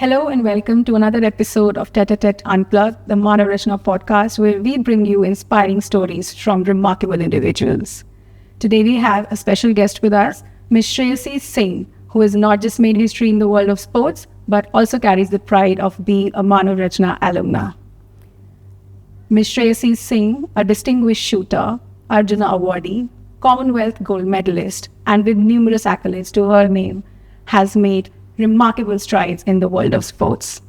Hello and welcome to another episode of Tête-à-tête Unplugged, the Manav Rachna podcast, where we bring you inspiring stories from remarkable individuals. Today we have a special guest with us, Ms. Shreyasi Singh, who has not just made history in the world of sports, but also carries the pride of being a Manav Rachna alumna. Ms. Shreyasi Singh, a distinguished shooter, Arjuna awardee, Commonwealth gold medalist, and with numerous accolades to her name, has made remarkable strides in the world of sports.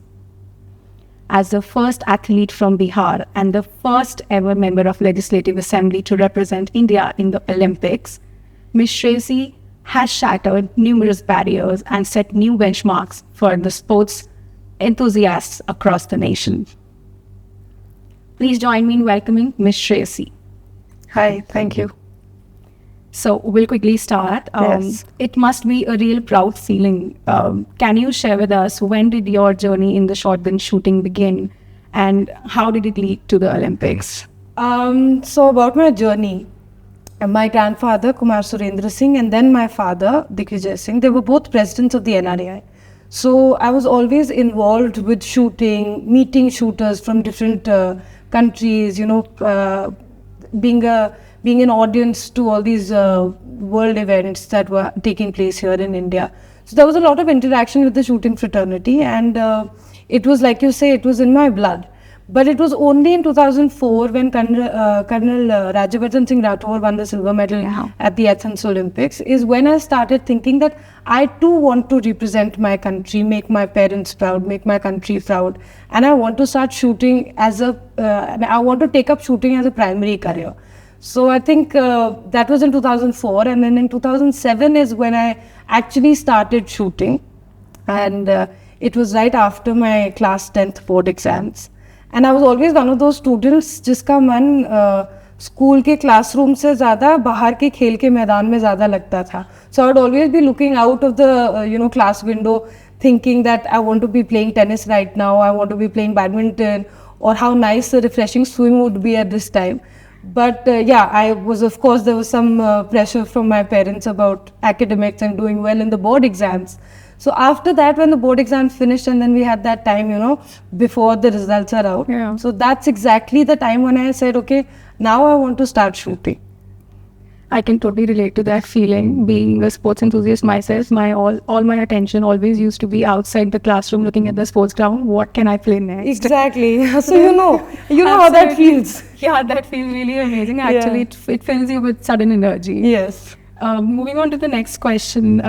As the first athlete from Bihar and the first ever member of Legislative Assembly to represent India in the Olympics, Ms. Shreyasi has shattered numerous barriers and set new benchmarks for the sports enthusiasts across the nation. Please join me in welcoming Ms. Shreyasi. Hi, thank you. So we'll quickly start. Yes. It must be a real proud feeling. Can you share with us when did your journey in the shotgun shooting begin and how did it lead to the Olympics? So about my journey, my grandfather, Kumar Surendra Singh, and then my father, Dikvijay Singh, they were both presidents of the NRAI. So I was always involved with shooting, meeting shooters from different countries, being an audience to all these world events that were taking place here in India. So there was a lot of interaction with the shooting fraternity, and it was, like you say, it was in my blood. But it was only in 2004 when Colonel Rajyavardhan Singh Rathore won the silver medal at the Athens Olympics, is when I started thinking that I too want to represent my country, make my parents proud, make my country proud, and I want to start shooting I want to take up shooting as a primary career. So I think that was in 2004, and then in 2007 is when I actually started shooting, and it was right after my class 10th board exams. And I was always one of those students जिसका मन school के classroom से ज़्यादा बाहर के खेल के मैदान में ज़्यादा लगता था. So I would always be looking out of the class window, thinking that I want to be playing tennis right now, I want to be playing badminton, or how nice a refreshing swim would be at this time. But there was some pressure from my parents about academics and doing well in the board exams. So after that, when the board exam finished and then we had that time, before the results are out. Yeah. So that's exactly the time when I said, okay, now I want to start shooting. I can totally relate to that feeling. Being a sports enthusiast myself, all my attention always used to be outside the classroom looking at the sports ground. What can I play next? Exactly. So you know how that feels. Yeah, that feels really amazing. Actually, it fills you with sudden energy. Yes. Moving on to the next question.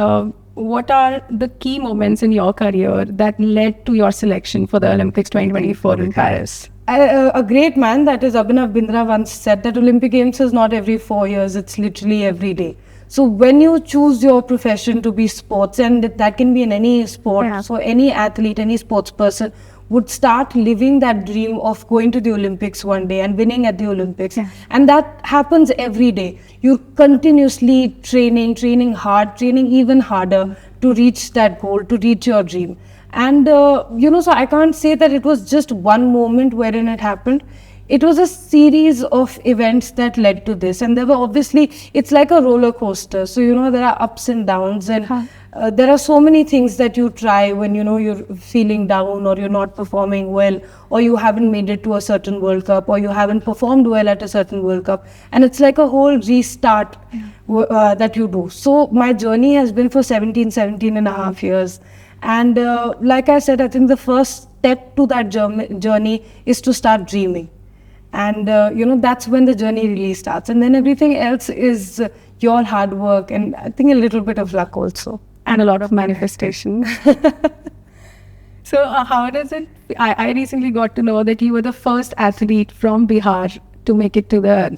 What are the key moments in your career that led to your selection for the Olympics 2024 in Paris? A great man, that is Abhinav Bindra, once said that Olympic Games is not every 4 years, it's literally every day. So when you choose your profession to be sports, and that can be in any sport, so any athlete, any sports person would start living that dream of going to the Olympics one day and winning at the Olympics. Yeah. And that happens every day. You're continuously training hard, training even harder to reach that goal, to reach your dream. And, so I can't say that it was just one moment wherein it happened. It was a series of events that led to this. And there were obviously, it's like a roller coaster. So, there are ups and downs. And there are so many things that you try when, you're feeling down or you're not performing well, or you haven't made it to a certain World Cup, or you haven't performed well at a certain World Cup. And it's like a whole restart that you do. So my journey has been for 17 and a half years. And like I said, I think the first step to that journey is to start dreaming. And, that's when the journey really starts. And then everything else is your hard work and I think a little bit of luck also. And a lot of manifestation. So how does it, I recently got to know that you were the first athlete from Bihar to make it to the,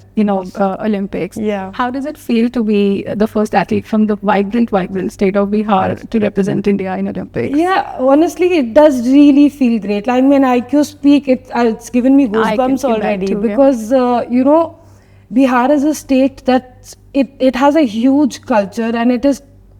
Olympics. Yeah. How does it feel to be the first athlete from the vibrant state of Bihar to represent India in Olympics? Yeah, honestly, it does really feel great. I mean, IQ speak, it's given me goosebumps already because, Bihar is a state that it has a huge culture, and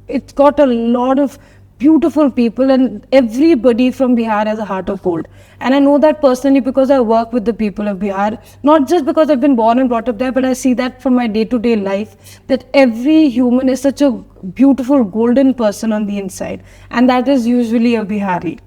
it's got a lot of beautiful people, and everybody from Bihar has a heart of gold. And I know that personally because I work with the people of Bihar, not just because I've been born and brought up there, but I see that from my day-to-day life, that every human is such a beautiful golden person on the inside, and that is usually a Bihari.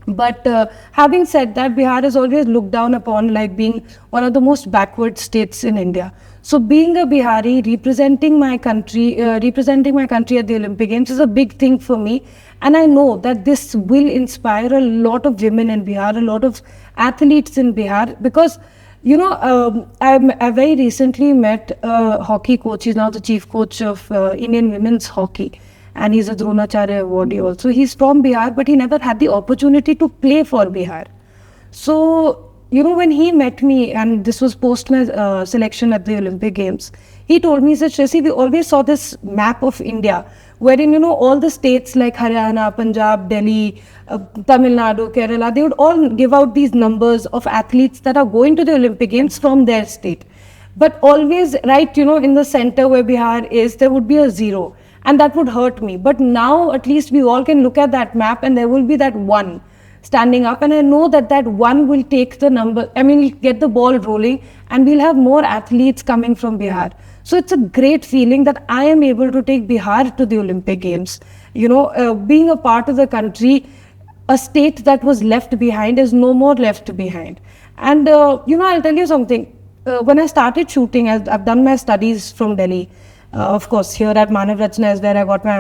But having said that, Bihar is always looked down upon like being one of the most backward states in India. So being a Bihari, representing my country at the Olympic Games is a big thing for me. And I know that this will inspire a lot of women in Bihar, a lot of athletes in Bihar, because I very recently met a hockey coach. He's now the chief coach of Indian women's hockey. And he's a Dronacharya awardee also. He's from Bihar, but he never had the opportunity to play for Bihar. So, when he met me, and this was post my selection at the Olympic Games, he told me, he said, Shreyasi, we always saw this map of India, wherein, all the states like Haryana, Punjab, Delhi, Tamil Nadu, Kerala, they would all give out these numbers of athletes that are going to the Olympic Games from their state. But always, right, in the center where Bihar is, there would be a zero. And that would hurt me. But now at least we all can look at that map and there will be that one standing up. And I know that that one will take the number, get the ball rolling and we'll have more athletes coming from Bihar. So it's a great feeling that I am able to take Bihar to the Olympic Games. Being a part of the country, a state that was left behind is no more left behind. And, I'll tell you something. When I started shooting, I've done my studies from Delhi. Of course, here at Manav Rachna is where I got my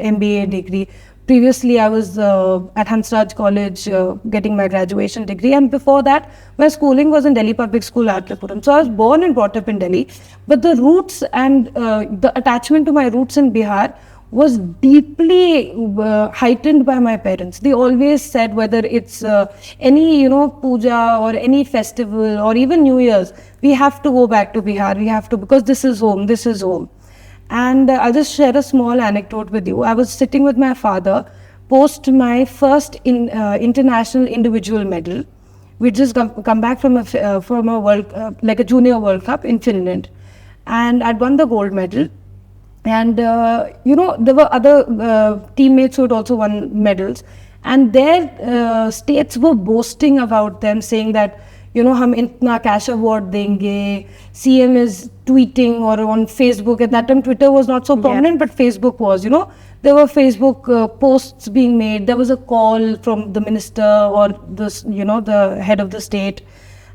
MBA degree. Previously, I was at Hansraj College getting my graduation degree. And before that, my schooling was in Delhi Public School, Atlapuram. So I was born and brought up in Delhi. But the roots and the attachment to my roots in Bihar was deeply heightened by my parents. They always said whether it's any, puja or any festival or even New Year's, we have to go back to Bihar. We have to, because this is home, this is home. And I'll just share a small anecdote with you. I was sitting with my father post my first international individual medal. We just come back from a world, like a junior World Cup in Finland. And I'd won the gold medal. And, there were other teammates who had also won medals. And their states were boasting about them, saying that, hum itna cash award denge. CM is tweeting or on Facebook. At that time, Twitter was not so prominent, but Facebook was, There were Facebook posts being made. There was a call from the minister or the head of the state.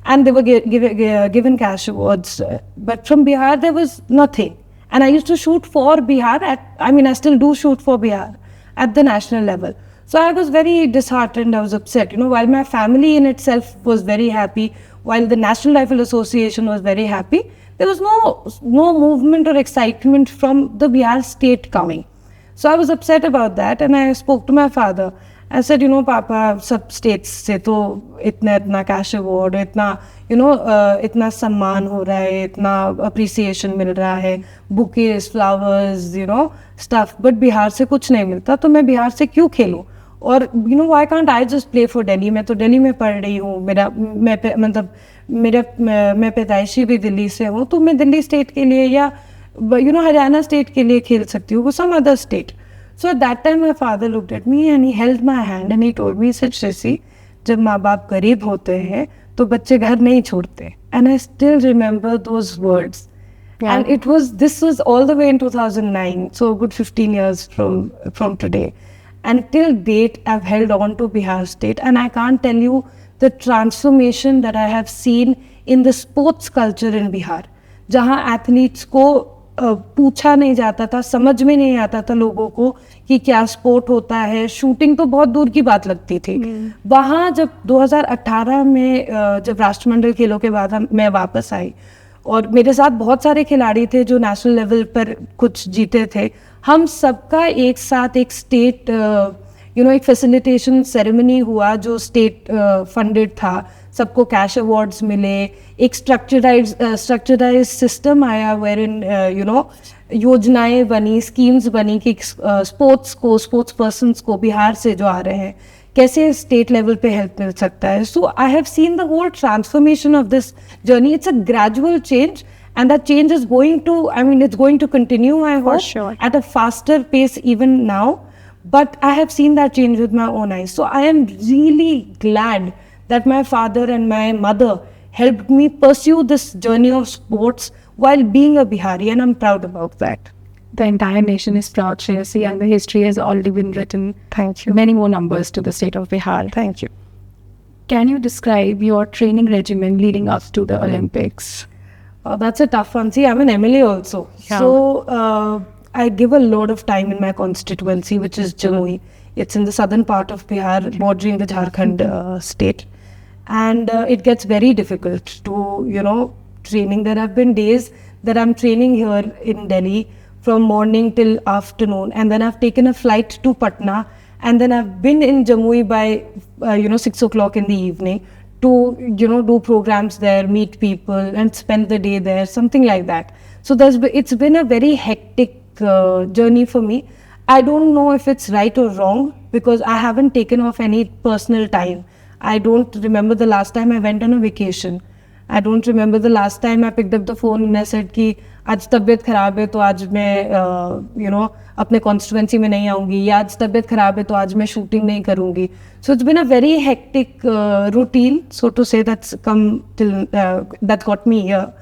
And they were given cash awards. But from Bihar, there was nothing. And I used to shoot for Bihar. I still do shoot for Bihar at the national level. So I was very disheartened. I was upset. While my family in itself was very happy, while the National Rifle Association was very happy, there was no movement or excitement from the Bihar state coming. So I was upset about that, and I spoke to my father. I said, Papa, sab states se to itna cash award, itna सम्मान हो रहा है, इतना appreciation मिल रहा है, bouquets, flowers, stuff. But Bihar से कुछ नहीं मिलता, तो मैं बिहार से क्यों खेलूं? और why can't I just play for Delhi? मैं तो दिल्ली में पढ़ रही हूँ, मैं पैदाइशी भी दिल्ली से हूँ, तो मैं दिल्ली स्टेट के लिए या हरियाणा स्टेट के लिए खेल सकती हूँ, some other state. So at that time my father looked at me and he held my hand and he told me, he said, Shreyasi, जब माँ बाप गरीब होते हैं तो बच्चे घर नहीं छोड़ते. And I still remember those words. Yeah. And this was all the way in 2009, so a good 15 years from today. And till date, I've held on to Bihar state, and I can't tell you the transformation that I have seen in the sports culture in Bihar, जहाँ athletes को पूछा नहीं जाता था, समझ में नहीं आता था लोगों को कि क्या स्पोर्ट होता है. शूटिंग तो बहुत दूर की बात लगती थी. वहाँ जब 2018 में जब राष्ट्रमंडल खेलों के बाद मैं वापस आई और मेरे साथ बहुत सारे खिलाड़ी थे जो नेशनल लेवल पर कुछ जीते थे, हम सबका एक साथ एक स्टेट एक फैसिलिटेशन सेरेमनी हुआ जो स्टेट फंडेड था. सबको कैश अवार्ड्स मिले, एक स्ट्रक्चराइज सिस्टम आया वेरिन योजनाएं बनी, स्कीम्स बनी कि स्पोर्ट्स पर्सन्स को बिहार से जो आ रहे हैं कैसे स्टेट लेवल पे हेल्प मिल सकता है. So I have seen the whole transformation of this journey. It's a gradual change and that change is it's going to continue, I hope, sure, at a faster pace even now. But I have seen that change with my own eyes. So I am really glad that my father and my mother helped me pursue this journey of sports while being a Bihari, and I'm proud about that. The entire nation is proud, Shreyasi, and the history has already been written. Thank you. Many more numbers to the state of Bihar. Thank you. Can you describe your training regimen leading up to the Olympics? That's a tough one. See, I'm an MLA also. Yeah. So I give a lot of time in my constituency, which is Jamui. It's in the southern part of Bihar, bordering the Jharkhand state. And it gets very difficult to, training. There have been days that I'm training here in Delhi from morning till afternoon. And then I've taken a flight to Patna. And then I've been in Jamui by, 6 o'clock in the evening to, do programs there, meet people and spend the day there, something like that. So it's been a very hectic journey for me. I don't know if it's right or wrong because I haven't taken off any personal time. I don't remember the last time I went on a vacation. I don't remember the last time I picked up the phone and I said कि आज तबीयत खराब है तो आज मैं अपने constituency में नहीं आऊँगी या आज तबीयत खराब है तो आज मैं shooting नहीं करूँगी. So it's been a very hectic routine, so to say, that's come till that got me here.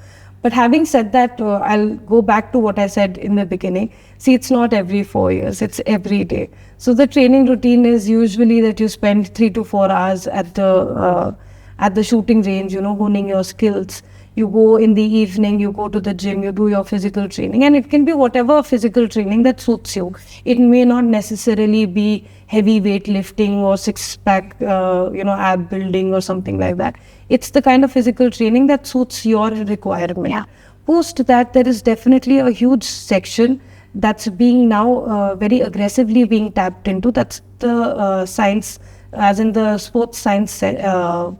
But having said that, I'll go back to what I said in the beginning. See, it's not every 4 years, it's every day. So the training routine is usually that you spend 3 to 4 hours at the shooting range, honing your skills. You go in the evening, you go to the gym, you do your physical training. And it can be whatever physical training that suits you. It may not necessarily be heavy weight lifting or six-pack, ab building or something like that. It's the kind of physical training that suits your requirement. Yeah. Post that, there is definitely a huge section that's being now very aggressively being tapped into. That's the science, as in the sports science, the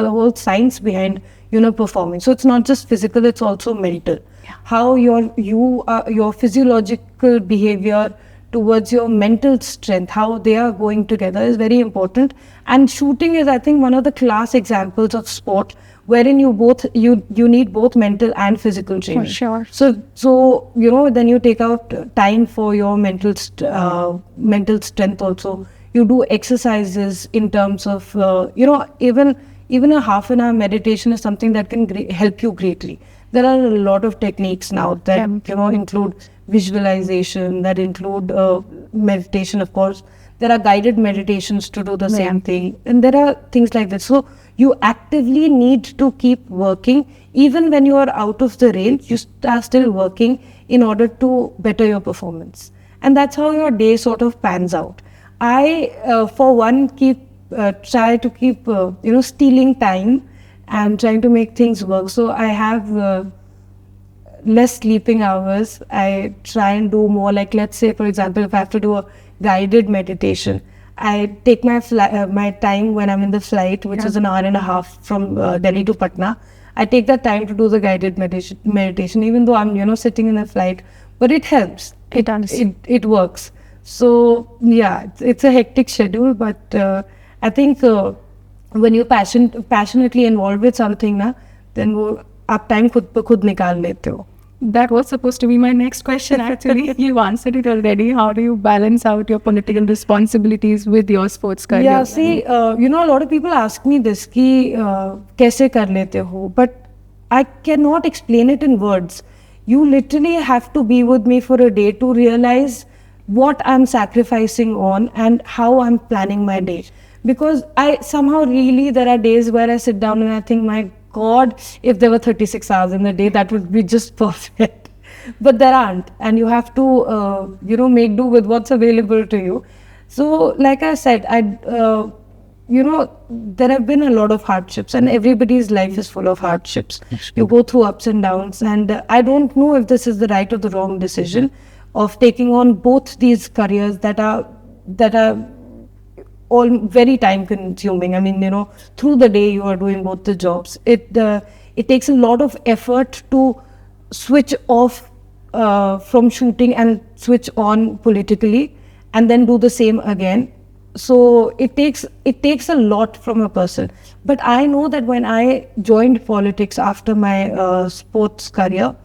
whole science behind performing. So it's not just physical, it's also mental. Yeah. How your physiological behavior towards your mental strength, how they are going together is very important. And shooting is, I think, one of the class examples of sport wherein you need both mental and physical training. For sure. So then you take out time for your mental strength also. You do exercises in terms of even a half an hour meditation is something that can help you greatly. There are a lot of techniques now that include visualization, that include meditation, of course. There are guided meditations to do the same thing, and there are things like that. So you actively need to keep working. Even when you are out of the range, you are still working in order to better your performance. And that's how your day sort of pans out. I, for one, try to keep stealing time and trying to make things work. So I have less sleeping hours. I try and do more, like, let's say, for example, if I have to do a guided meditation, I take my time when I'm in the flight, which is an hour and a half from Delhi to Patna. I take that time to do the guided meditation, even though I'm sitting in the flight, but it helps. It does. It works. So yeah, it's a hectic schedule, but I think when you're passionately involved with something, then आप time खुद ब खुद निकाल लेते हो. That was supposed to be my next question, actually. You answered it already. How do you balance out your political responsibilities with your sports career? Yeah, see, a lot of people ask me this, कि कैसे कर लेते हो? But I cannot explain it in words. You literally have to be with me for a day to realize what I'm sacrificing on and how I'm planning my day. Because I somehow really, there are days where I sit down and I think, my God, if there were 36 hours in a day, that would be just perfect. But there aren't. And you have to, make do with what's available to you. So, like I said, there have been a lot of hardships, and everybody's life is full of hardships. You go through ups and downs, and I don't know if this is the right or the wrong decision of taking on both these careers that are all very time consuming. I mean, through the day you are doing both the jobs. It takes a lot of effort to switch off from shooting and switch on politically and then do the same again. So it takes a lot from a person. But I know that when I joined politics after my sports career,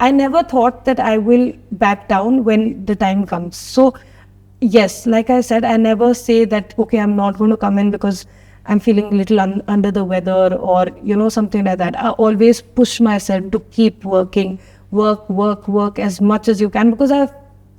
I never thought that I will back down when the time comes. So yes, like I said, I never say that, okay, I'm not going to come in because I'm feeling a little under the weather or, something like that. I always push myself to keep working work as much as you can, because I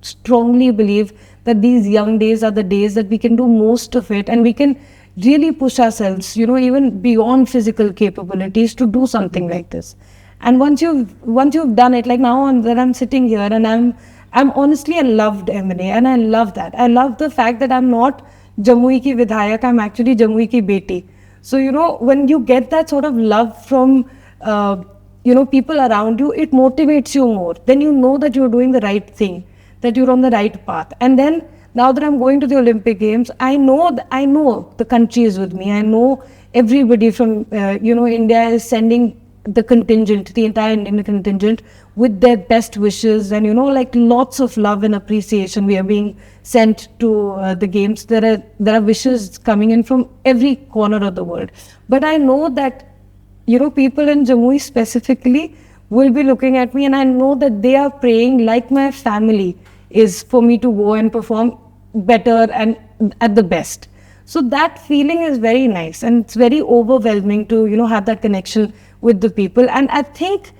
strongly believe that these young days are the days that we can do most of it, and we can really push ourselves, even beyond physical capabilities to do something like this. And once you've done it, like now that I'm sitting here and I'm honestly a loved MLA, and I love that. I love the fact that I'm not Jamui ki Vidhayak, I'm actually Jamui ki beti. So, when you get that sort of love from, people around you, it motivates you more. Then you know that you're doing the right thing, that you're on the right path. And then, now that I'm going to the Olympic Games, I know the country is with me. I know everybody from, India is sending the entire Indian contingent with their best wishes, and lots of love and appreciation we are being sent to the games. There are wishes coming in from every corner of the world, but I know that people in Jammu specifically will be looking at me, and I know that they are praying like my family is for me to go and perform better and at the best. So that feeling is very nice, and it's very overwhelming to have that connection with the people. And I think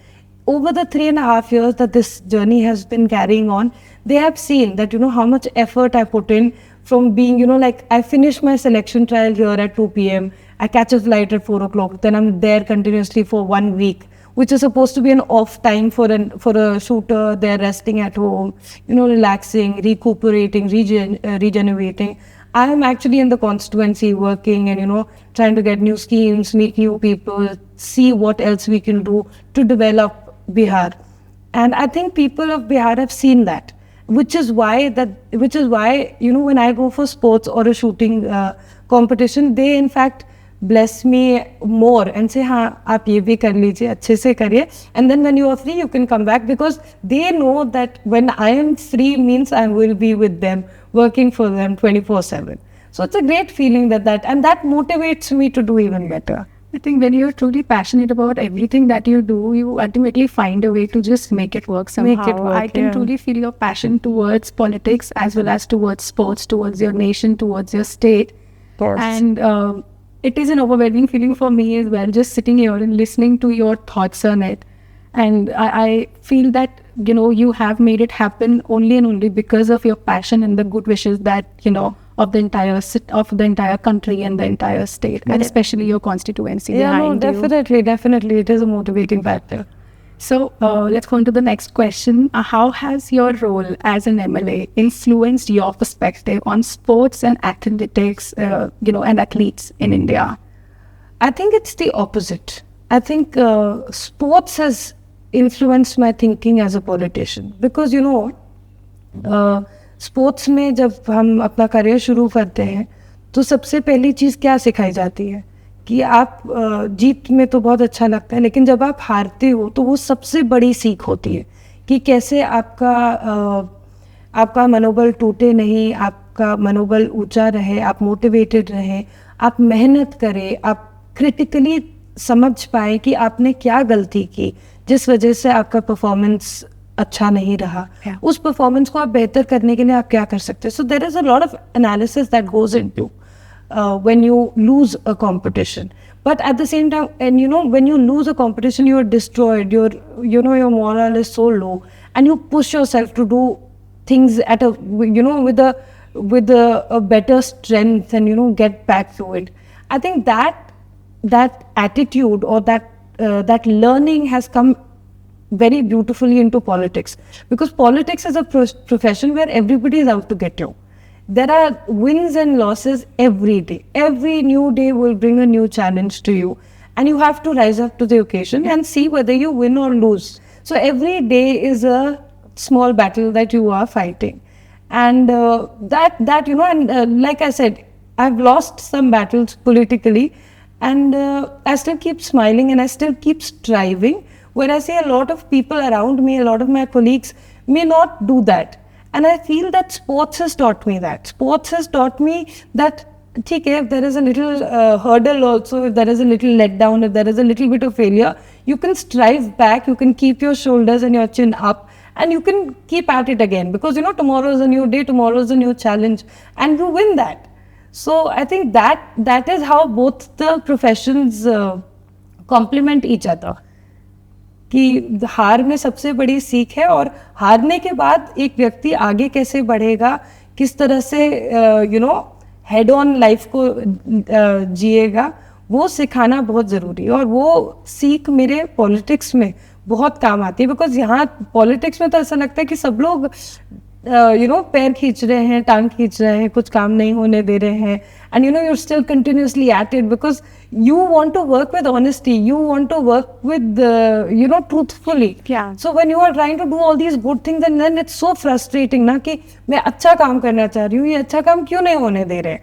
over the 3.5 years that this journey has been carrying on, they have seen that how much effort I put in, from being I finish my selection trial here at 2 p.m. I catch a flight at 4 o'clock, then I'm there continuously for 1 week, which is supposed to be an off time for a shooter. They're resting at home, relaxing, recuperating, regenerating. I am actually in the constituency working and, trying to get new schemes, meet new people, see what else we can do to develop Bihar. And I think people of Bihar have seen that, which is why, when I go for sports or a shooting competition, they in fact bless me more and say, हाँ, आप ये भी कर लीजिए, अच्छे से करिए. And then when you are free, you can come back, because they know that when I am free means I will be with them, working for them 24/7. So it's a great feeling and that motivates me to do even better. I think when you're truly passionate about everything that you do, you ultimately find a way to just make it work somehow. Make it work, I can truly feel your passion towards politics as well as towards sports, towards your nation, towards your state. Of course. And it is an overwhelming feeling for me as well, just sitting here and listening to your thoughts on it. And I feel that, you have made it happen only and only because of your passion and the good wishes that, of the entire country and the entire state, and especially your constituency behind you. Definitely. It is a motivating factor. So let's go on to the next question. How has your role as an MLA influenced your perspective on sports and athletics, and athletes in India? I think it's the opposite. I think sports has influenced my thinking as a politician, because sports में जब हम अपना career शुरू करते हैं तो सबसे पहली चीज़ क्या सिखाई जाती है कि आप जीत में तो बहुत अच्छा लगता है, लेकिन जब आप हारते हो तो वो सबसे बड़ी सीख होती है कि कैसे आपका मनोबल टूटे नहीं, आपका मनोबल ऊंचा रहे, आप मोटिवेटेड रहें, आप मेहनत करें, आप क्रिटिकली समझ पाए कि आपने क्या गलती की जिस वजह से आपका परफॉर्मेंस अच्छा नहीं रहा. उस परफॉर्मेंस को आप बेहतर करने के लिए आप क्या कर सकते हैं. So there is a lot of analysis that goes into when you lose a competition, but at the same time, and when you lose a competition, you are destroyed, your morale is so low, and you push yourself to do things at a with a better strength and get back to it. I think that attitude or that learning has come very beautifully into politics, because politics is a profession where everybody is out to get you. There are wins and losses every day. Every new day will bring a new challenge to you, and you have to rise up to the occasion and see whether you win or lose. So every day is a small battle that you are fighting, and like I said, I've lost some battles politically, and I still keep smiling and I still keep striving, where I see a lot of people around me, a lot of my colleagues may not do that. And I feel that sports has taught me that. Sports has taught me that, if there is a little hurdle also, if there is a little letdown, if there is a little bit of failure, you can strive back, you can keep your shoulders and your chin up, and you can keep at it again. Because, tomorrow is a new day, tomorrow is a new challenge, and you win that. So I think that is how both the professions complement each other. कि हार में सबसे बड़ी सीख है, और हारने के बाद एक व्यक्ति आगे कैसे बढ़ेगा, किस तरह से हेड ऑन लाइफ को जिएगा, वो सिखाना बहुत ज़रूरी है। और वो सीख मेरे पॉलिटिक्स में बहुत काम आती है, बिकॉज यहाँ पॉलिटिक्स में तो ऐसा लगता है कि सब लोग पैर खींच रहे हैं, टांग खींच रहे हैं, कुछ काम नहीं होने दे रहे हैं, and you're still continuously at it because you want to work with honesty, you want to work with truthfully. Yeah. So when you are trying to do all these good things, and then it's so frustrating ना कि मैं अच्छा काम करना चाह रही हूँ, ये अच्छा काम क्यों नहीं होने दे रहे?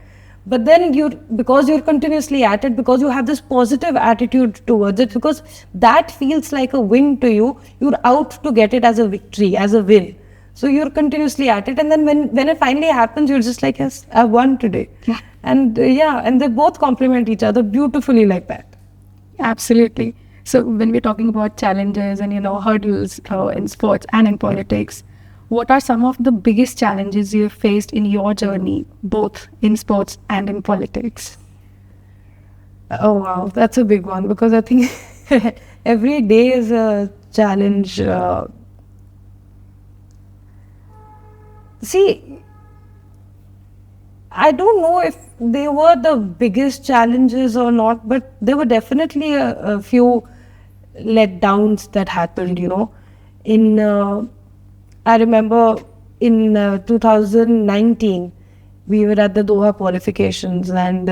But then because you're continuously at it, because you have this positive attitude towards it, because that feels like a win to you, you're out to get it as a victory, as a win. So you're continuously at it, and then when it finally happens, you're just like, yes, I won today. Yeah. And and they both complement each other beautifully like that. Absolutely. So when we're talking about challenges and hurdles in sports and in politics, what are some of the biggest challenges you've faced in your journey, both in sports and in politics? Oh wow, that's a big one, because I think every day is a challenge. See, I don't know if they were the biggest challenges or not, but there were definitely a few letdowns that happened, I remember in 2019, we were at the Doha qualifications, and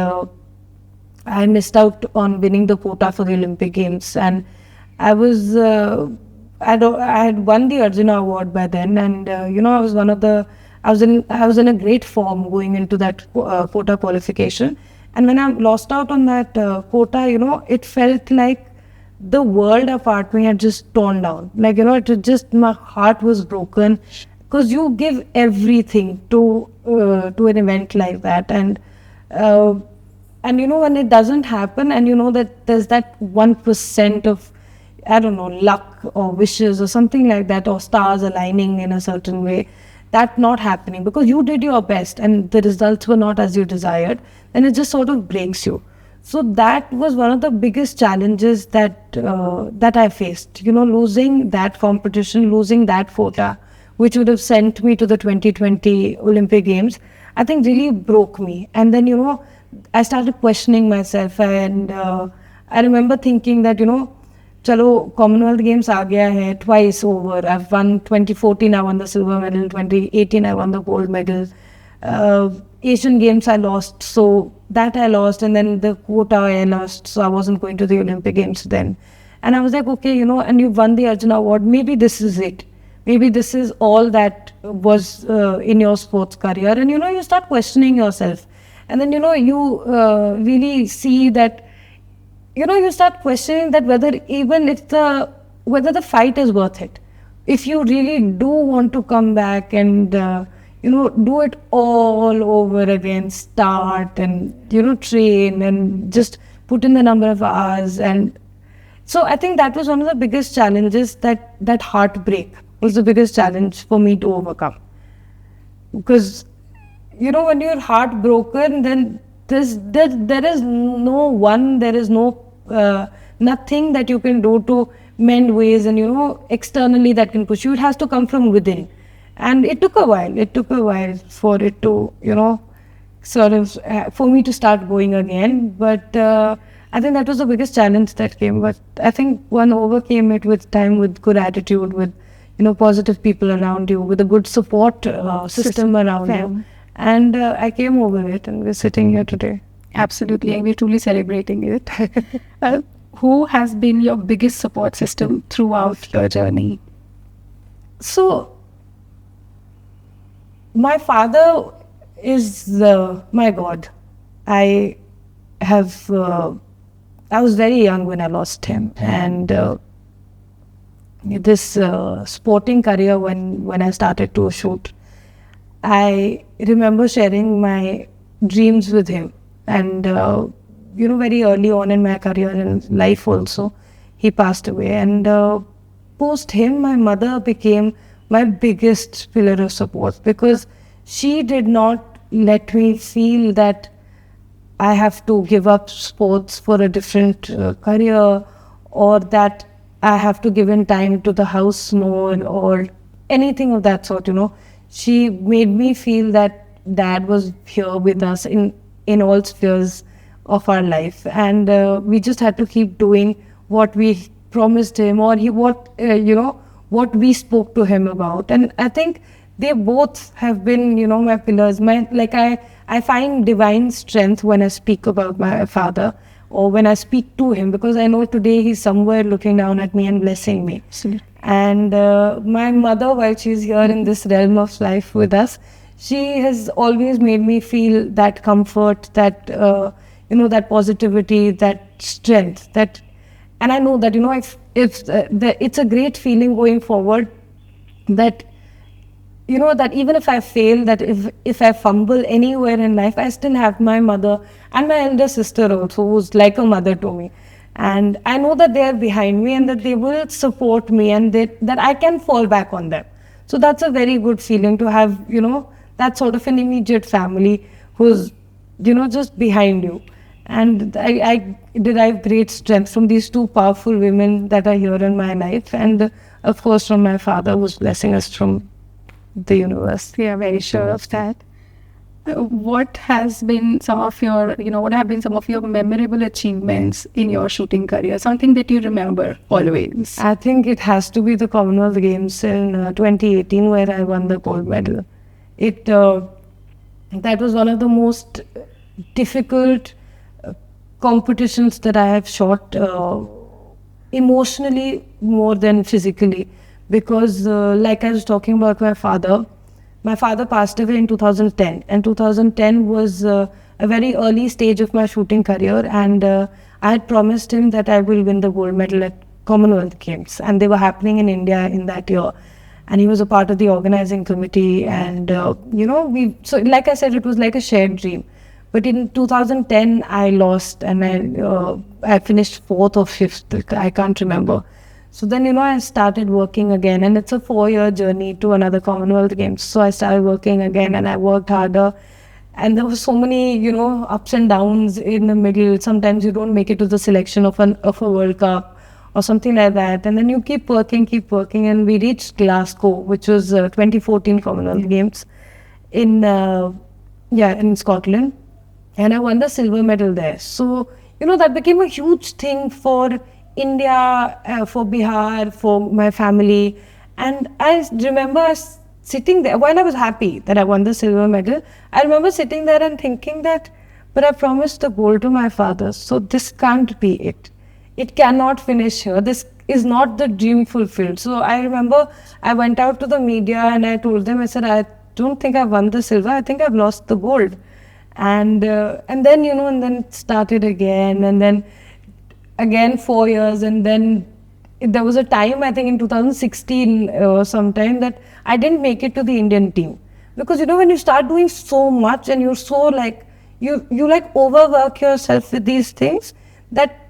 I missed out on winning the quota for the Olympic Games, and I was I had won the Arjuna Award by then, and I was I was in a great form going into that quota qualification, and when I lost out on that quota, it felt like the world apart me had just torn down. Like it just, my heart was broken, because you give everything to an event like that, and when it doesn't happen, and that there's that 1% of, I don't know, luck or wishes or something like that, or stars aligning in a certain way, that not happening because you did your best and the results were not as you desired, then it just sort of breaks you. So that was one of the biggest challenges that I faced. Losing that competition, losing that quota, which would have sent me to the 2020 Olympic Games, I think really broke me. And then, I started questioning myself, and I remember thinking that, chalo, Commonwealth Games aa gaya hai, twice over. I've won 2014, I won the silver medal, 2018, I won the gold medal. Asian Games I lost, so that I lost, and then the quota I lost, so I wasn't going to the Olympic Games then. And I was like, okay, and you won the Arjuna Award, maybe this is it. Maybe this is all that was in your sports career. And, you start questioning yourself. And then, you really see that, you start questioning that whether the fight is worth it. If you really do want to come back and, do it all over again, start and, train and just put in the number of hours. And so I think that was one of the biggest challenges, that heartbreak was the biggest challenge for me to overcome. Because, when you're heartbroken, then there is no nothing that you can do to mend ways and, externally that can push you. It has to come from within. And it took a while. It took a while for it to, sort of, for me to start going again. But I think that was the biggest challenge that came. But I think one overcame it with time, with good attitude, with, positive people around you, with a good support system around you. And I came over it, and we're sitting here today. Absolutely, and we're truly celebrating it. Who has been your biggest support system throughout your journey? So, my father is my God. I was very young when I lost him, and this sporting career, when I started to shoot, I remember sharing my dreams with him, and very early on in my career and life also, he passed away, and post him, my mother became my biggest pillar of support, because she did not let me feel that I have to give up sports for a different career, or that I have to give in time to the house more or anything of that sort, She made me feel that dad was here with us in all spheres of our life, and we just had to keep doing what we promised him, or what we spoke to him about. And I think they both have been, my pillars. I find divine strength when I speak about my father, or when I speak to him, because I know today he's somewhere looking down at me and blessing me. Absolutely. And my mother, while she's here in this realm of life with us, she has always made me feel that comfort, that that positivity, that strength. And I know that it's a great feeling going forward. That that even if I fail, that if I fumble anywhere in life, I still have my mother and my elder sister also, who's like a mother to me. And I know that they are behind me and that they will support me, and that I can fall back on them. So that's a very good feeling to have, that sort of an immediate family who's, just behind you. And I derive great strength from these two powerful women that are here in my life. And of course from my father, who's blessing us from the universe. We are very sure of that. What has been some of your, what have been some of your memorable achievements in your shooting career? Something that you remember always? I think it has to be the Commonwealth Games in 2018, where I won the gold medal. That was one of the most difficult competitions that I have shot, emotionally more than physically, because like I was talking about my father passed away in 2010, and 2010 was a very early stage of my shooting career, and I had promised him that I will win the gold medal at Commonwealth Games, and they were happening in India in that year, and he was a part of the organizing committee, and so like I said, it was like a shared dream. But in 2010 I lost, and I finished 4th or 5th, I can't remember. So then, I started working again, and it's a 4-year journey to another Commonwealth Games. So I started working again, and I worked harder. And there were so many, ups and downs in the middle. Sometimes you don't make it to the selection of a World Cup or something like that. And then you keep working. And we reached Glasgow, which was 2014 Commonwealth Games in Scotland. And I won the silver medal there. So, that became a huge thing for India, for Bihar, for my family. And I remember sitting there, while I was happy that I won the silver medal, I remember sitting there and thinking that, but I promised the gold to my father, so this can't be it. It cannot finish here. This is not the dream fulfilled. So I remember I went out to the media and I told them, I said, I don't think I've won the silver, I think I've lost the gold. And then, and then it started again, and then again 4 years, and then there was a time, I think in 2016 or sometime, that I didn't make it to the Indian team. Because when you start doing so much and you're so like, you like overwork yourself with these things, that,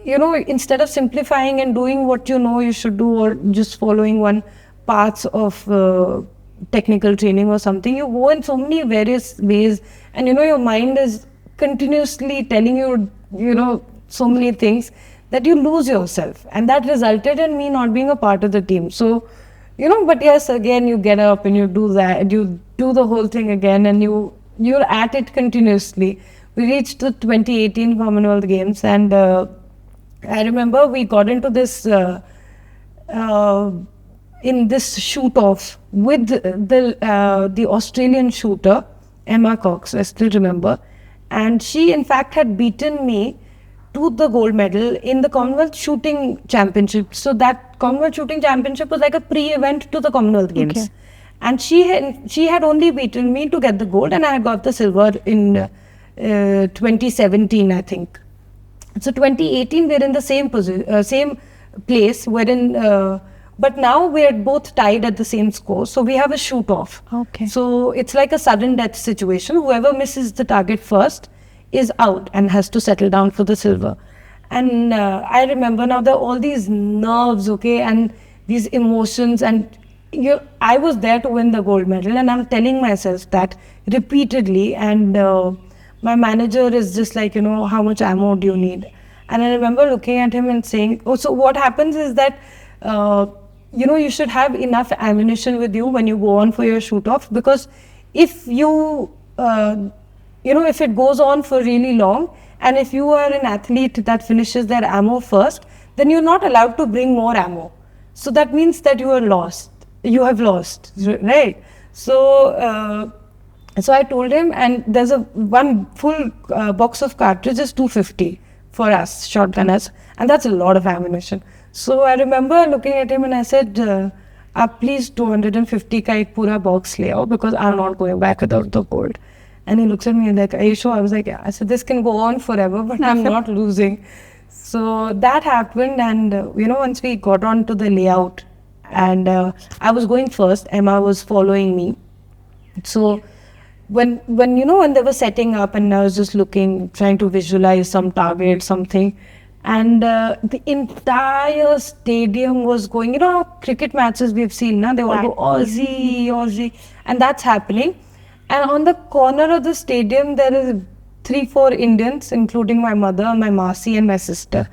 instead of simplifying and doing what you should do, or just following one path of technical training or something, you go in so many various ways, and your mind is continuously telling you, so many things, that you lose yourself, and that resulted in me not being a part of the team. So, but yes, again you get up and you do that, you do the whole thing again, and you're at it continuously. We reached the 2018 Commonwealth Games, and I remember we got into this in this shoot-off with the Australian shooter, Emma Cox, I still remember. And she, in fact, had beaten me to the gold medal in the Commonwealth Shooting Championship. So that Commonwealth Shooting Championship was like a pre-event to the Commonwealth Games. Okay. And she had only beaten me to get the gold, and I had got the silver in 2017, I think. So 2018, we're in the same place, wherein... but now we're both tied at the same score, so we have a shoot-off. Okay. So it's like a sudden death situation. Whoever misses the target first is out and has to settle down for the silver. And I remember now all these nerves, okay, and these emotions, and I was there to win the gold medal, and I'm telling myself that repeatedly, and my manager is just like, how much ammo do you need? And I remember looking at him and saying, oh, so what happens is that, you should have enough ammunition with you when you go on for your shoot off, because if you, if it goes on for really long, and if you are an athlete that finishes their ammo first, then you're not allowed to bring more ammo. So that means that you are lost. You have lost, right? So, so I told him, and there's one full box of cartridges, 250 for us, shotgunners, and that's a lot of ammunition. So I remember looking at him and I said, please 250 ka ek pura box le aao, because I'm not going back without the gold. And he looks at me like, are you sure? I was like, yeah. I said, this can go on forever, but I'm not losing. So that happened, and once we got on to the layout, and I was going first, Emma was following me. So when they were setting up, and I was just looking, trying to visualize some target, something, and the entire stadium was going, cricket matches we've seen, they all go Aussie, Aussie, and that's happening. And on the corner of the stadium, there is 3-4 Indians, including my mother, my Masi, and my sister.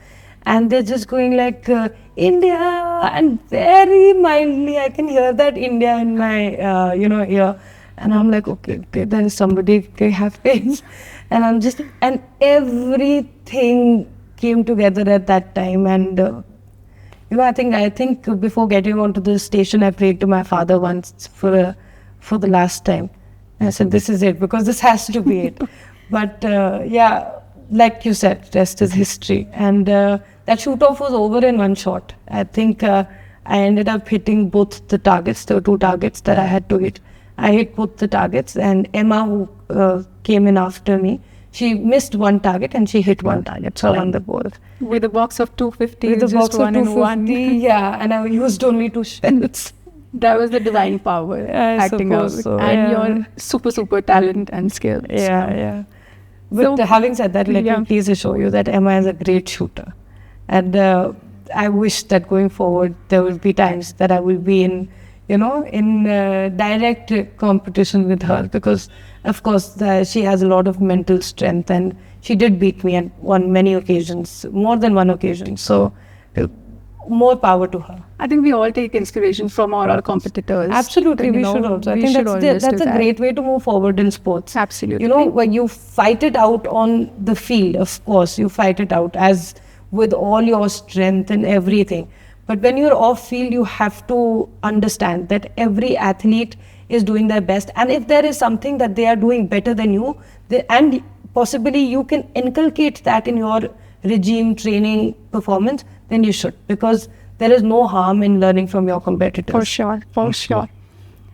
And they're just going like, India, and very mildly, I can hear that India in my, ear. And I'm like, okay, there is somebody, they have faith. And and everything came together at that time. And, I think before getting onto the station, I prayed to my father once for the last time. I said, this is it, because this has to be it. But like you said, rest is history. And that shoot-off was over in one shot. I think I ended up hitting both the targets. There were 2 targets that I had to hit. I hit both the targets, and Emma, who came in after me, she missed 1 target and she hit 1 target. So I won the both. With a box of 250, with a just box one of 250, in one. Yeah, and I used only 2 shells. That was the divine power acting out, so, and your super talent and skills. Yeah. But having said that, let me please assure you that Emma is a great shooter, and I wish that going forward there will be times that I will be in direct competition with her, because of course she has a lot of mental strength, and she did beat me on many occasions, more than one occasion. So more power to her. I think we all take inspiration from all our competitors. Absolutely, we should also. I think that's a great way to move forward in sports. Absolutely. When you fight it out on the field, of course, you fight it out as with all your strength and everything. But when you're off field, you have to understand that every athlete is doing their best. And if there is something that they are doing better than you, and possibly you can inculcate that in your regime, training, performance, then you should, because there is no harm in learning from your competitors. For sure.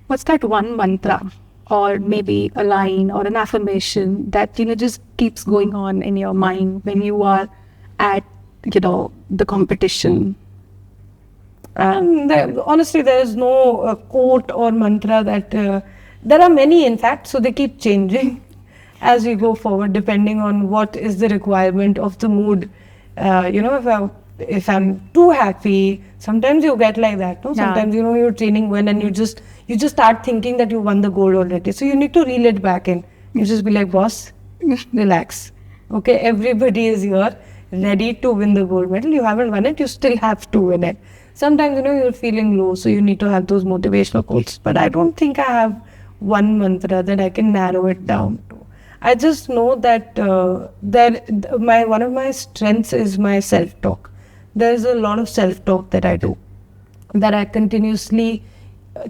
What's that one mantra, or maybe a line or an affirmation that just keeps going on in your mind when you are at the competition? Honestly, there is no quote or mantra that there are many, in fact, so they keep changing as we go forward, depending on what is the requirement of the mood. If I'm too happy, sometimes you get like that. No? Sometimes you're training well, and you just start thinking that you won the gold already. So you need to reel it back in. You just be like, boss, relax. Okay, everybody is here, ready to win the gold medal. You haven't won it, you still have to win it. Sometimes you're feeling low, so you need to have those motivational quotes. But I don't think I have one mantra that I can narrow it down to. I just know that one of my strengths is my self-talk. There's a lot of self-talk that I do, that I continuously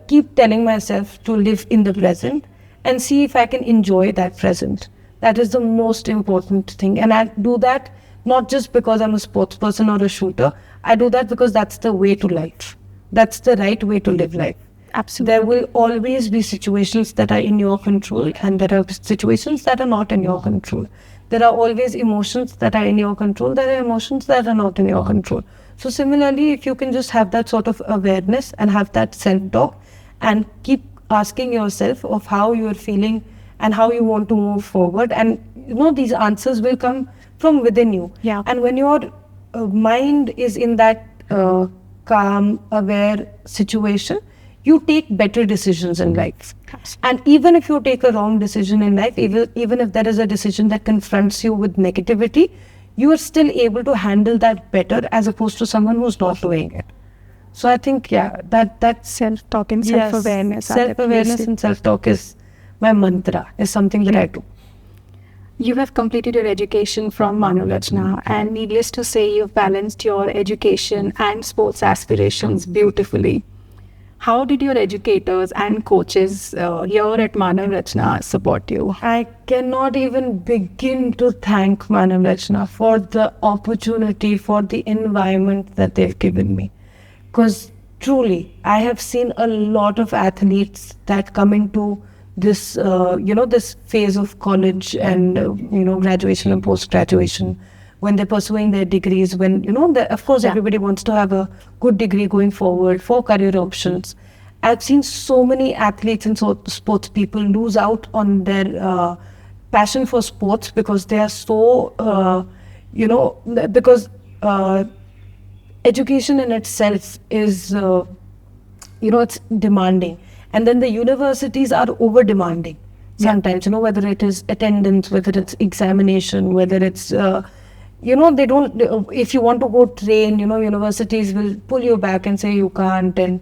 keep telling myself to live in the present and see if I can enjoy that present. That is the most important thing. And I do that not just because I'm a sports person or a shooter. I do that because that's the way to life. That's the right way to live life. Absolutely. There will always be situations that are in your control, and there are situations that are not in your control. There are always emotions that are in your control. There are emotions that are not in your control. So similarly, if you can just have that sort of awareness and have that self-talk and keep asking yourself of how you are feeling and how you want to move forward, and these answers will come from within you. Yeah. And when your mind is in that calm, aware situation, you take better decisions in life. And even if you take a wrong decision in life, even if there is a decision that confronts you with negativity, you are still able to handle that better as opposed to someone who's not doing it. So I think, that self-talk and self-awareness. Self-awareness and self-talk is my mantra, is something that I do. You have completed your education from Manav Rachna, and needless to say, you've balanced your education and sports aspirations beautifully. How did your educators and coaches here at Manav Rachna support you? I cannot even begin to thank Manav Rachna for the opportunity, for the environment that they've given me. Because truly, I have seen a lot of athletes that come into this, this phase of college and, graduation and post-graduation, when they're pursuing their degrees, when, of course, everybody wants to have a good degree going forward for career options. I've seen so many athletes and sports people lose out on their passion for sports because they are so, because education in itself is, it's demanding. And then the universities are over demanding sometimes, whether it is attendance, whether it's examination, whether it's, they don't, if you want to go train, universities will pull you back and say you can't and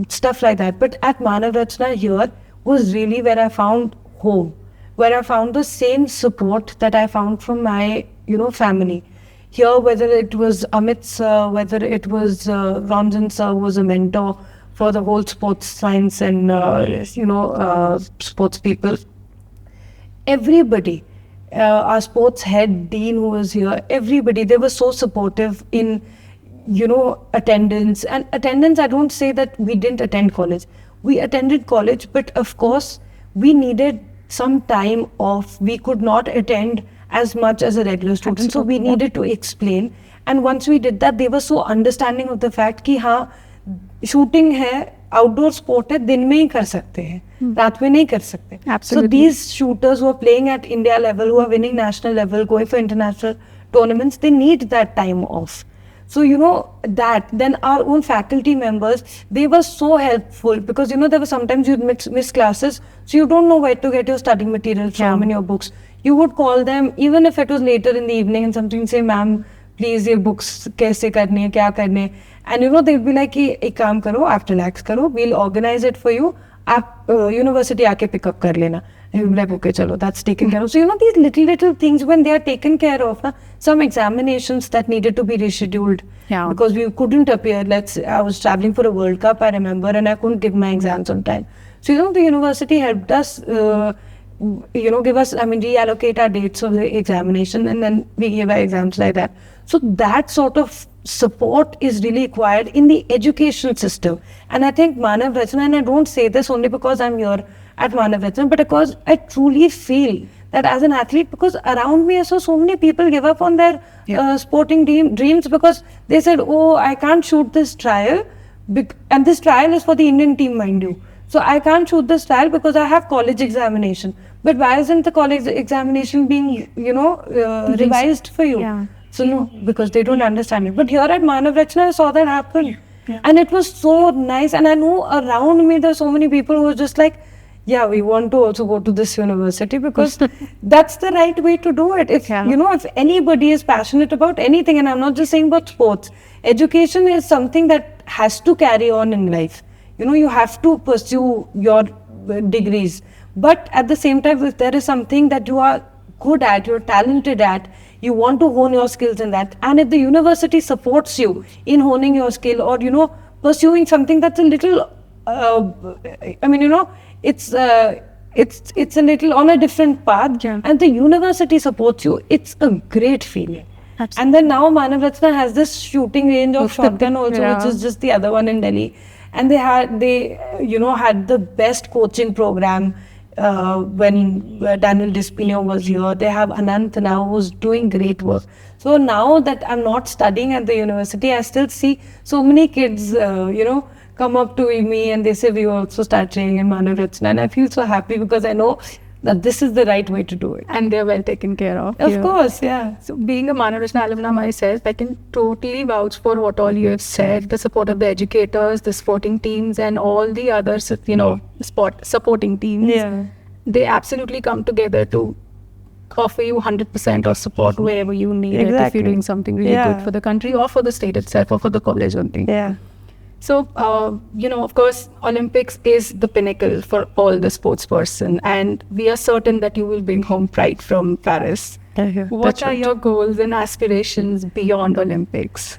stuff like that. But at Manav Rachna here was really where I found home, where I found the same support that I found from my, family. Here, whether it was Amit sir, whether it was Ranjan sir, who was a mentor for the whole sports science and, sports people. Everybody, our sports head, Dean who was here, everybody, they were so supportive in, attendance. And attendance, I don't say that we didn't attend college. We attended college, but of course, we needed some time off. We could not attend as much as a regular student. So we needed to explain. And once we did that, they were so understanding of the fact कि shooting है, outdoor sport है, दिन में ही कर सकते हैं, रात में नहीं कर सकते. So these shooters who are playing at India level, who are winning national level, going for international tournaments, they need that time off. So, then our own faculty members, they were so helpful because, there were sometimes you'd miss classes, so you don't know where to get your study material from in your books. You would call them, even if it was later in the evening and something, say, ma'am, please, ye books kaise karne hai, kya karne hai? And they'd be like, ek kaam karo, aap relax karo, we'll organize it for you, aap university aake pick up kar lena. And you'd be like, okay, chalo, that's taken care of. So, these little things, when they are taken care of, some examinations that needed to be rescheduled because we couldn't appear. I was traveling for a World Cup, I remember, and I couldn't give my exams on time. So, the university helped us, give us, reallocate our dates of the examination, and then we gave our exams like that. So that sort of support is really required in the education system. And I think Manav Rachna, and I don't say this only because I'm here at Manav Rachna, but because I truly feel that as an athlete, because around me I saw so many people give up on their sporting dreams because they said, oh, I can't shoot this trial, and this trial is for the Indian team, mind you. So I can't shoot this trial because I have college examination. But why isn't the college examination being, revised for you? Yeah. So no, because they don't understand it. But here at Manav Rachna, I saw that happen. Yeah. And it was so nice. And I know around me, there's so many people who were just like, yeah, we want to also go to this university because that's the right way to do it. If, if anybody is passionate about anything, and I'm not just saying about sports, education is something that has to carry on in life. You have to pursue your degrees. But at the same time, if there is something that you are good at, you're talented at, you want to hone your skills in that. And if the university supports you in honing your skill or, pursuing something that's a little, it's a little on a different path and the university supports you, it's a great feeling. Absolutely. And then now Manav Rachna has this shooting range of shotgun also, which is just the other one in Delhi. And they had the best coaching program when Daniel Despino was here. They have Anant now who's doing great work. So now that I'm not studying at the university, I still see so many kids, come up to me and they say, we also start training in Manav Rachna. And I feel so happy because I know that this is the right way to do it. And they're well taken care of. Of course, yeah. So being a Manav Rachna alumna myself, I can totally vouch for what all you have said, the support of the educators, the sporting teams and all the other, supporting teams. Yeah. They absolutely come together to offer you 100% of support wherever you need it if you're doing something really good for the country or for the state itself or for the college only. Yeah. So, of course, Olympics is the pinnacle for all the sports person, and we are certain that you will bring home pride from Paris. What are your goals and aspirations beyond Olympics?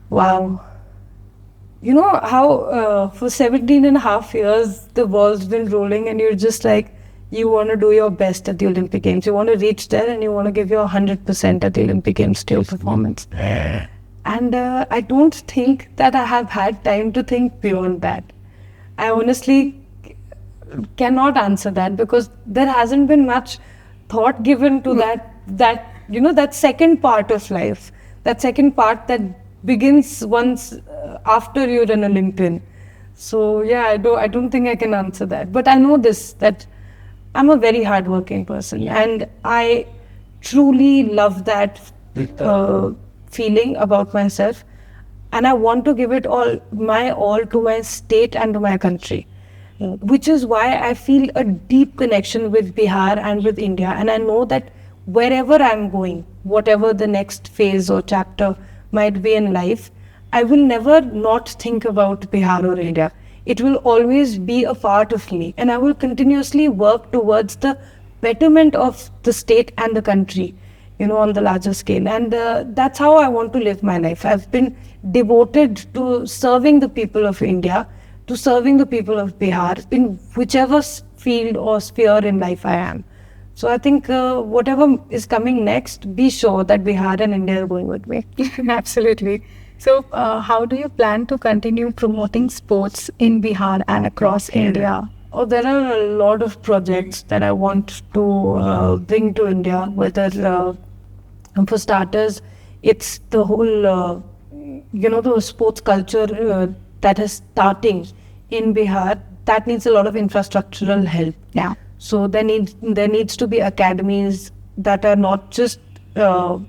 Wow. You know how for 17 and a half years, the ball's been rolling and you're just like, you want to do your best at the Olympic Games. You want to reach there and you want to give your 100% at the Olympic Games to your performance. And I don't think that I have had time to think beyond that. I honestly cannot answer that because there hasn't been much thought given to that second part of life. That second part that begins once after you're an Olympian. So yeah, I don't think I can answer that. But I know this, that I'm a very hardworking person and I truly love that feeling about myself, and I want to give it all to my state and to my country, which is why I feel a deep connection with Bihar and with India. And I know that wherever I'm going, whatever the next phase or chapter might be in life, I will never not think about Bihar or India. It will always be a part of me, and I will continuously work towards the betterment of the state and the country, on the larger scale. And that's how I want to live my life. I've been devoted to serving the people of India, to serving the people of Bihar, in whichever field or sphere in life I am. So I think whatever is coming next, be sure that Bihar and India are going with me. Absolutely. So how do you plan to continue promoting sports in Bihar and across India? Oh, there are a lot of projects that I want to bring to India, whether for starters, it's the whole, the sports culture that is starting in Bihar. That needs a lot of infrastructural help. Yeah. So there needs to be academies that are not just a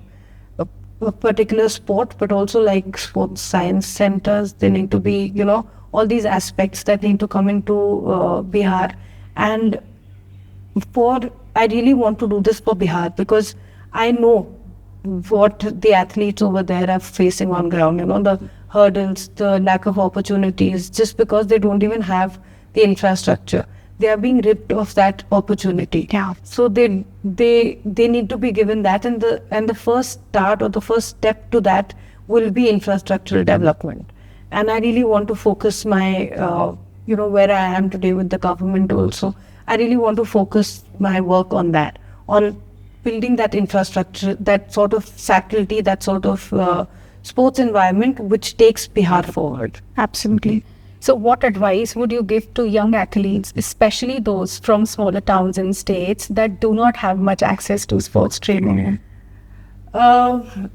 particular sport, but also like sports science centers. They need to be, all these aspects that need to come into Bihar. And I really want to do this for Bihar because I know what the athletes over there are facing on ground, the hurdles, the lack of opportunities, just because they don't even have the infrastructure. They are being ripped of that opportunity. Yeah. So they need to be given that, and the first start or the first step to that will be infrastructural development. And I really want to focus my, where I am today with the government also. I really want to focus my work on that, on building that infrastructure, that sort of faculty, that sort of sports environment which takes Bihar forward. Absolutely. So what advice would you give to young athletes, especially those from smaller towns and states that do not have much access to sports training? That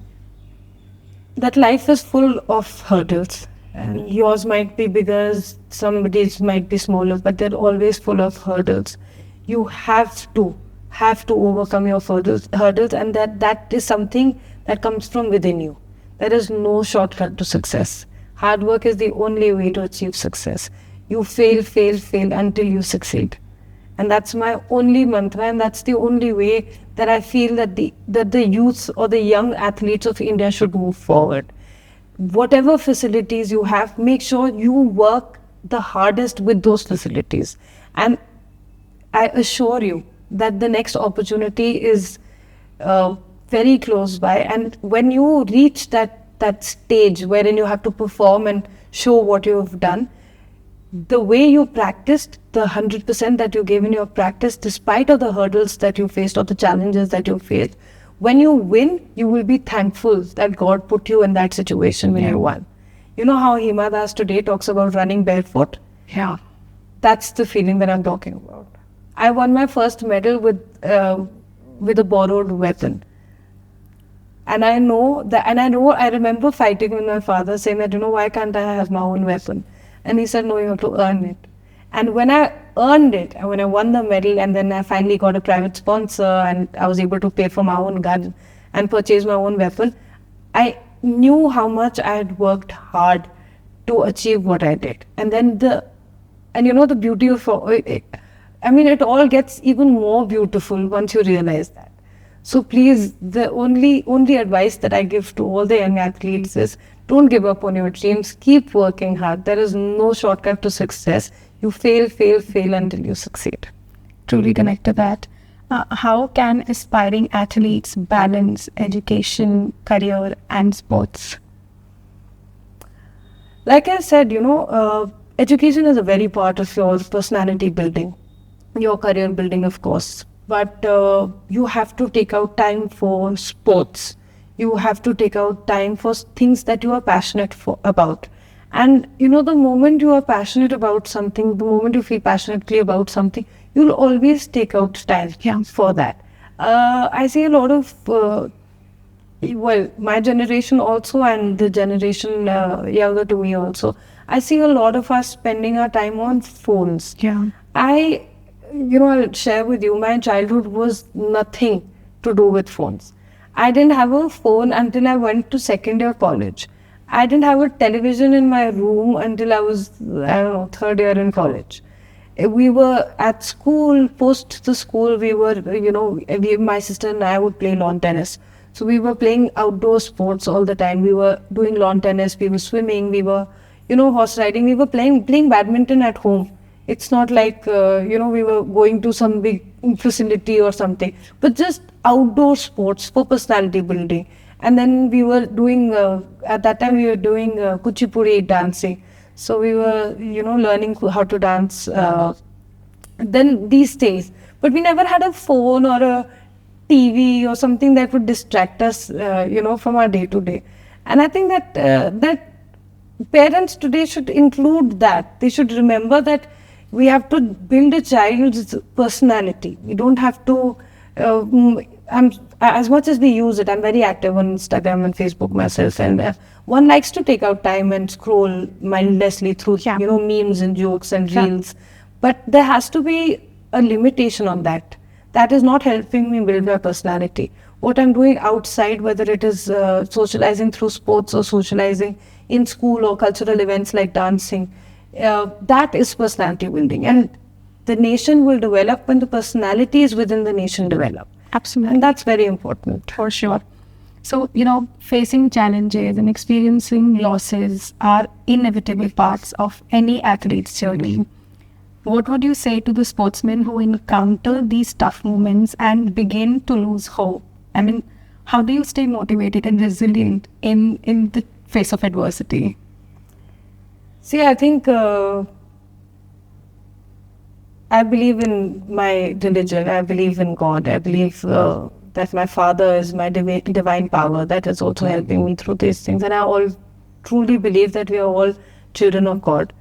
life is full of hurdles. And yours might be bigger, somebody's might be smaller, but they're always full of hurdles. You have to overcome your hurdles, and that is something that comes from within you. There is no shortcut to success. Hard work is the only way to achieve success. You fail until you succeed. And that's my only mantra, and that's the only way that I feel that the youth or the young athletes of India should move forward. Whatever facilities you have, make sure you work the hardest with those facilities. And I assure you that the next opportunity is very close by. And when you reach that stage wherein you have to perform and show what you have done, the way you practiced, the 100% that you gave in your practice, despite of the hurdles that you faced or the challenges that you faced, when you win, you will be thankful that God put you in that situation when you won. You know how Hima Das today talks about running barefoot? Yeah. That's the feeling that I'm talking about. I won my first medal with a borrowed weapon. And I remember fighting with my father, saying that, why can't I have my own weapon? And he said, no, you have to earn it. And when I earned it, and when I won the medal, and then I finally got a private sponsor, and I was able to pay for my own gun and purchase my own weapon, I knew how much I had worked hard to achieve what I did. And then the beauty of it all gets even more beautiful once you realize that. So please, the only advice that I give to all the young athletes is don't give up on your dreams. Keep working hard. There is no shortcut to success. You fail until you succeed. Truly connect to that. How can aspiring athletes balance education, career, and sports? Like I said, education is a very part of your personality building, your career building, of course. But you have to take out time for sports. You have to take out time for things that you are passionate about. And the moment you are passionate about something, the moment you feel passionately about something, you'll always take out time for that. I see a lot of my generation also, and the generation younger to me also, I see a lot of us spending our time on phones. I'll share with you, my childhood was nothing to do with phones. I didn't have a phone until I went to second year college. I didn't have a television in my room until I was, third year in college. We were at school, post the school, we were, my sister and I would play lawn tennis. So we were playing outdoor sports all the time. We were doing lawn tennis, we were swimming, we were, horse riding, we were playing badminton at home. It's not like, we were going to some big facility or something, but just outdoor sports for personality building. And then we were doing, at that time we were doing kuchipudi dancing. So we were, learning how to dance then these days. But we never had a phone or a TV or something that would distract us, from our day to day. And I think that parents today should include that. They should remember that we have to build a child's personality. We don't have to, as much as we use it, I'm very active on Instagram and Facebook myself, and one likes to take out time and scroll mindlessly through, memes and jokes and reels. But there has to be a limitation on that. That is not helping me build my personality. What I'm doing outside, whether it is socializing through sports or socializing in school or cultural events like dancing, that is personality building. And the nation will develop when the personalities within the nation develop. Absolutely. And that's very important. For sure. So, facing challenges and experiencing losses are inevitable parts of any athlete's journey. What would you say to the sportsmen who encounter these tough moments and begin to lose hope? I mean, how do you stay motivated and resilient in the face of adversity? See, I think I believe in my religion. I believe in God. I believe that my Father is my divine power that is also helping me through these things. And I truly believe that we are all children of God.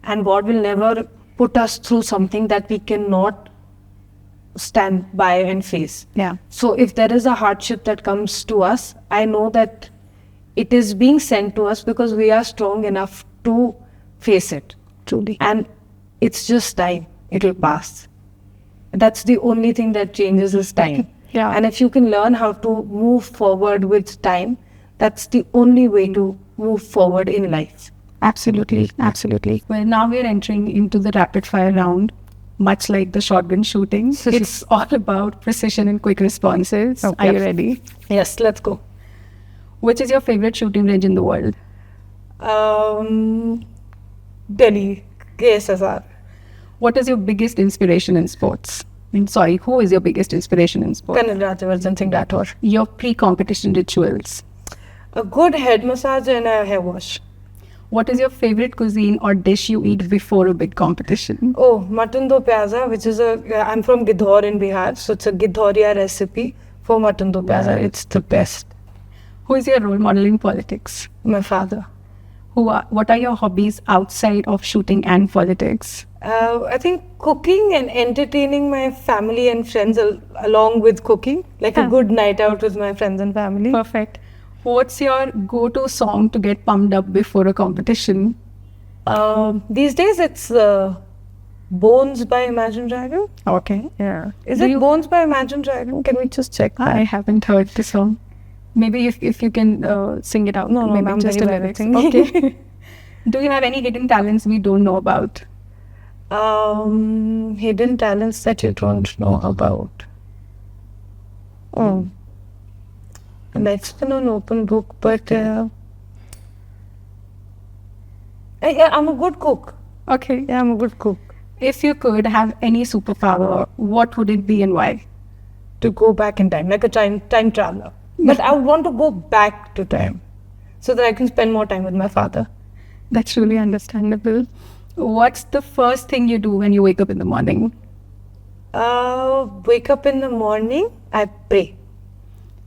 And God will never put us through something that we cannot stand by and face. So if there is a hardship that comes to us, I know that it is being sent to us because we are strong enough to face it. Truly. And it's just time. It will pass. That's the only thing that changes is time. And if you can learn how to move forward with time, that's the only way to move forward in life. Absolutely. Well, now we're entering into the rapid fire round. Much like the shotgun shooting, it's all about precision and quick responses. Are you ready? Yes, let's go. Which is your favorite shooting range in the world? Delhi, KSSR. What is your biggest inspiration in sports? Who is your biggest inspiration in sports? Rajavardhan Singh Rathore. Your pre-competition rituals? A good head massage and a hair wash. What is your favorite cuisine or dish you eat before a big competition? Oh, mutton do pyaza, which is I'm from Gidhor in Bihar, so it's a Gidhoria recipe for mutton do pyaza. It's the best. Who is your role model in politics? My father. What are your hobbies outside of shooting and politics? I think cooking and entertaining my family and friends along with cooking, like a good night out with my friends and family. Perfect. What's your go-to song to get pumped up before a competition? These days it's Bones by Imagine Dragon. Okay. Is it Bones by Imagine Dragon? Can we just check that? I haven't heard the song. Maybe if you can sing it out. No, maybe I'm just very a lyric. bad. Okay. Do you have any hidden talents we don't know about? Hidden talents that you don't know about. Oh. That's been an open book, but I'm a good cook. Okay. Yeah, I'm a good cook. If you could have any superpower, what would it be and why? To go back in time, like a time traveler. But I would want to go back to time so that I can spend more time with my father. That's really understandable. What's the first thing you do when you wake up in the morning? Wake up in the morning, I pray.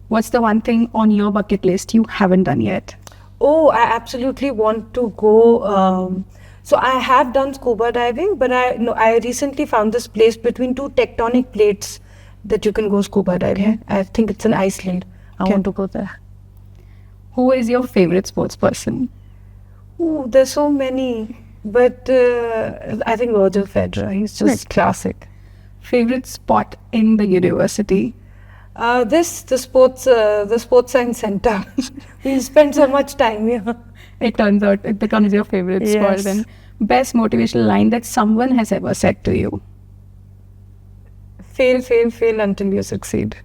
What's the one thing on your bucket list you haven't done yet? Oh, I absolutely want to go. So I have done scuba diving, but I recently found this place between two tectonic plates that you can go scuba diving. Okay. I think it's in Iceland. I Okay. want to go there. Who is your favorite sports person? Ooh, there's so many, but I think Roger Federer. He's just classic. Favorite spot in the university? The sports science center. We spend so much time here. It turns out it becomes your favorite spot Yes. then. Best motivational line that someone has ever said to you? Fail, fail, fail until you succeed.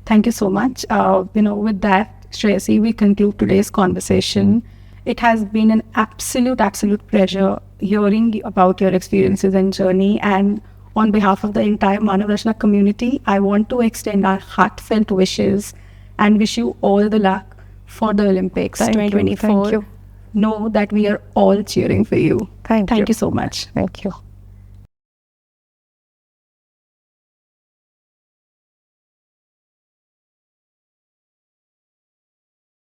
Thank you so much. With that, Shreyasi, we conclude today's conversation. It has been an absolute pleasure hearing about your experiences and journey. And on behalf of the entire Manav Rachna community, I want to extend our heartfelt wishes and wish you all the luck for the Olympics Thank you, 2024. thank you. Know that we are all cheering for you. Thank you. you so much. Thank you.